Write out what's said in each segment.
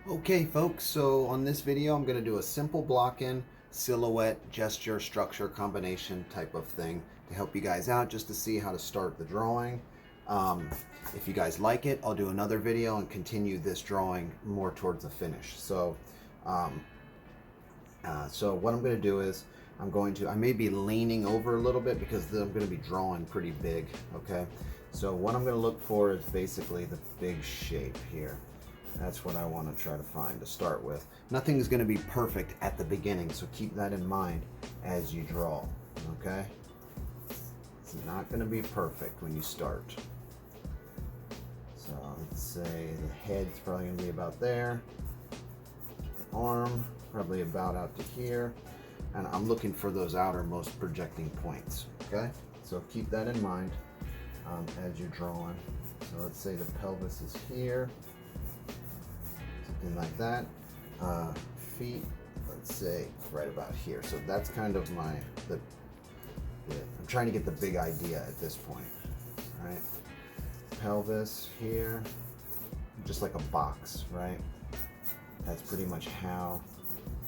Okay folks, so on this video I'm going to do a simple block-in silhouette gesture structure combination type of thing to help you guys out, just to see how to start the drawing. Um, if you guys like it, I'll do another video and continue this drawing more towards the finish. Um, so what I'm going to do is I may be leaning over a little bit because I'm going to be drawing pretty big, okay? So what I'm going to look for is basically the big shape here. That's what I want to try to find to start with. Nothing is going to be perfect at the beginning, so keep that in mind as you draw, okay? It's not going to be perfect when you start. So let's say the head's probably going to be about there. The arm, probably about out to here. And I'm looking for those outermost projecting points, okay? So keep that in mind as you're drawing. So let's say the pelvis is here. Something like that. Feet, let's say right about here. So that's kind of I'm trying to get the big idea at this point, right? Pelvis here, just like a box, right? That's pretty much how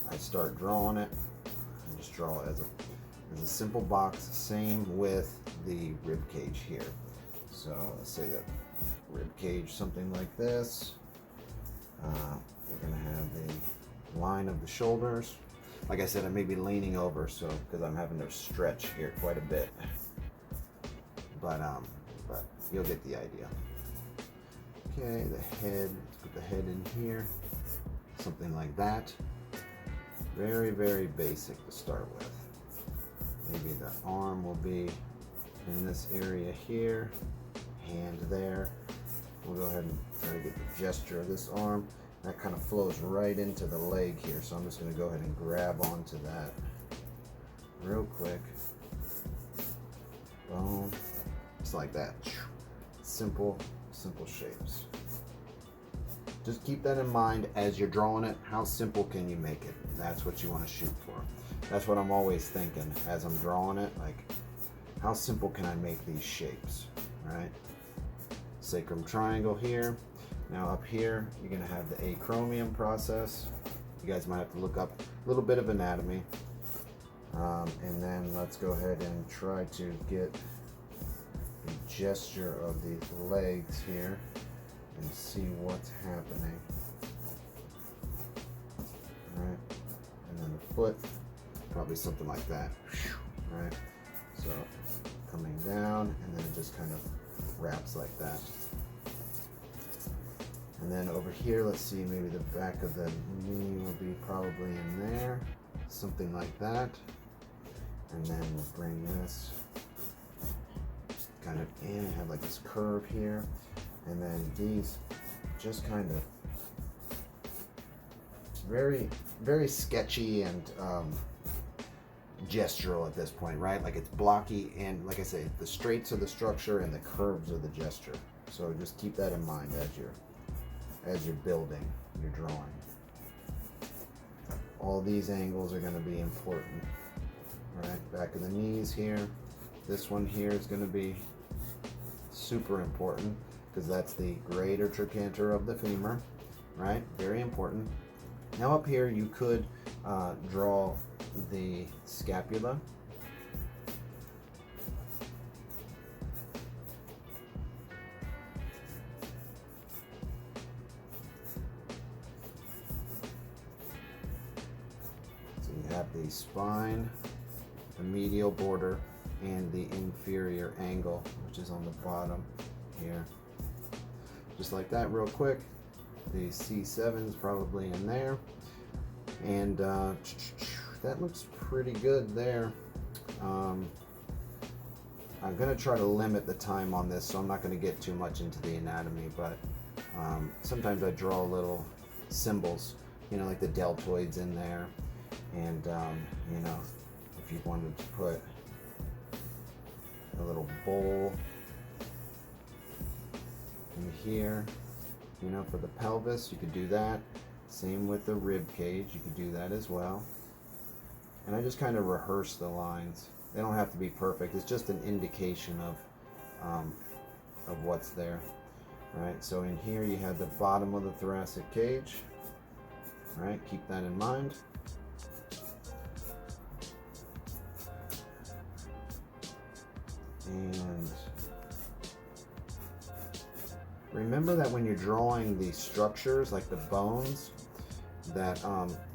I start drawing it. I just draw it as a simple box, same with the rib cage here. So let's say that rib cage, something like this. We're going to have the line of the shoulders. Like I said, I may be leaning over, so because I'm having to stretch here quite a bit. But you'll get the idea. Okay, the head, let's put the head in here. Something like that. Very, very basic to start with. Maybe the arm will be in this area here, hand there. We'll go ahead and try to get the gesture of this arm. That kind of flows right into the leg here, so I'm just going to go ahead and grab onto that real quick. Boom. Just like that. Simple shapes. Just keep that in mind as you're drawing it. How simple can you make it? That's what you want to shoot for. That's what I'm always thinking as I'm drawing it. Like, how simple can I make these shapes, right? Sacrum triangle here. Now up here, you're going to have the acromion process. You guys might have to look up a little bit of anatomy. And then let's go ahead and try to get the gesture of the legs here and see what's happening. All right. And then the foot, probably something like that. Right? So coming down, and then it just kind of wraps like that. And then over here, let's see, maybe the back of the knee will be probably in there, something like that. And then we'll bring this kind of in, have like this curve here. And then these just kind of very, very sketchy and gestural at this point, right? Like it's blocky, and like I say, the straights of the structure and the curves of the gesture. So just keep that in mind as you're building your drawing. All these angles are going to be important. All right, back of the knees here. This one here is going to be super important because that's the greater trochanter of the femur, right? Very important. Now up here you could draw the scapula. So you have the spine, the medial border, and the inferior angle, which is on the bottom here. Just like that, real quick. The C7 is probably in there, and that looks pretty good there. I'm going to try to limit the time on this, so I'm not going to get too much into the anatomy, but sometimes I draw little symbols, you know, like the deltoids in there, and you know, if you wanted to put a little bowl in here, you know, for the pelvis, you could do that. Same with the rib cage, you could do that as well. And I just kind of rehearse the lines. They don't have to be perfect. It's just an indication of what's there. Right. So in here you have the bottom of the thoracic cage. All right, keep that in mind. And remember that when you're drawing these structures, like the bones, that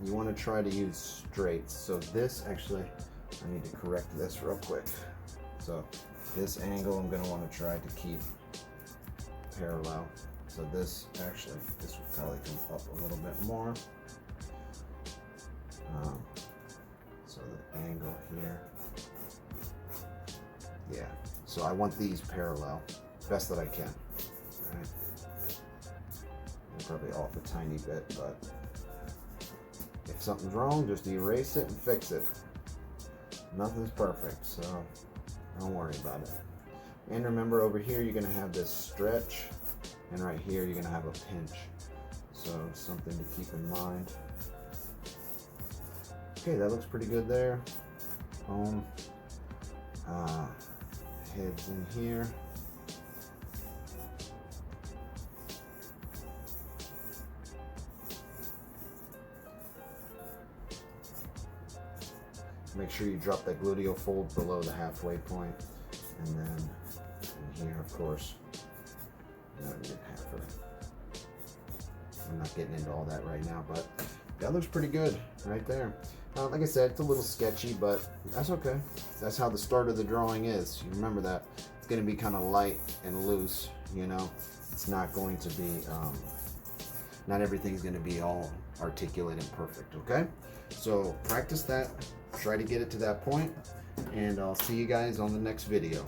you want to try to use straights. So this actually, I need to correct this real quick. So this angle I'm going to want to try to keep parallel. So this would probably come up a little bit more. So the angle here, yeah. So I want these parallel, best that I can. All right. I'm probably off a tiny bit, but if something's wrong, just erase it and fix it. Nothing's perfect, so don't worry about it. And remember, over here you're going to have this stretch, and right here you're going to have a pinch. So something to keep in mind. Okay, that looks pretty good there. Heads in here. Make sure you drop that gluteal fold below the halfway point, and then in here, of course, half of it. I'm not getting into all that right now, but that looks pretty good right there. Like I said, it's a little sketchy, but that's okay. That's how the start of the drawing is. You remember that. It's going to be kind of light and loose, you know. It's not going to be, not everything's going to be all articulate and perfect, okay? So practice that. Try to get it to that point, and I'll see you guys on the next video.